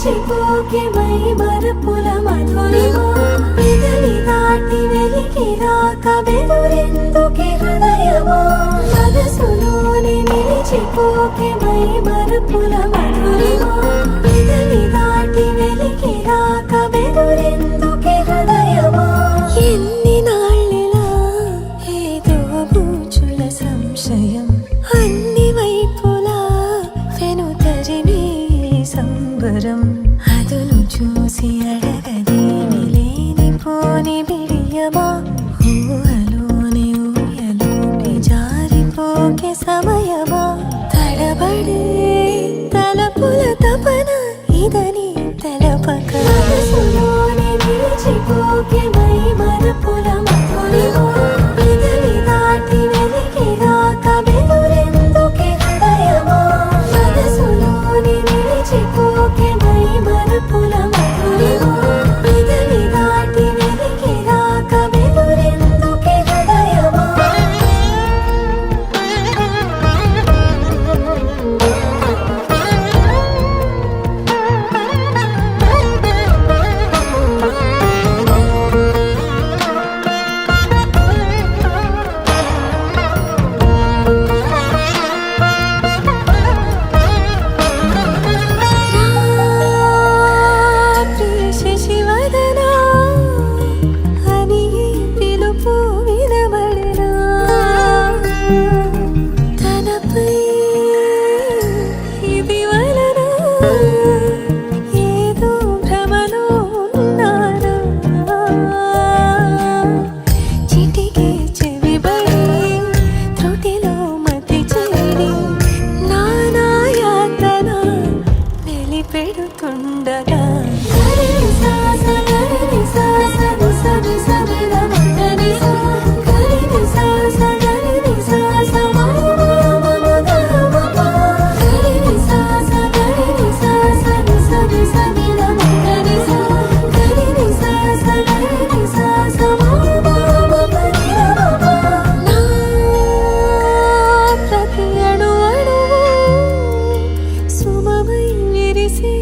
చిపోకే my మరపుల Madhurima పెదవి దాటి వెలికి రాక బెదురెందుకే హృదయమా మనసులోని నిలిచిపోకే మై మరపుల మధురిమా పెదవి దాటి వెలికి రాక బెదురెందుకే హృదయమా ఎన్ని నాళ్ళిలా ఏదో బూచుల సంశయం అన్ని వైపులా వెనుతరిని సంబరం అదును చూసి అడగదేమి లేనిపోని బిడియమా ఊహలోని ఊయలోకి జారిపోకే సమయమా తడబడే తలపుల తపన ఇదని తెలపక మనసులోని నిలిచిపోకే మై మరపుల మధురిమా పెదవి దాటి వెలికి రాక బెదురెందుకే హృదయమా మనసులోని నిలిచిపోకే మై మరపుల మధురిమా పెదవి దాటి వెలికి రాక బెదురెందుకే హృదయమా పెడుతుండగా ప్రతి అణు అణువు సుమమై విరిసి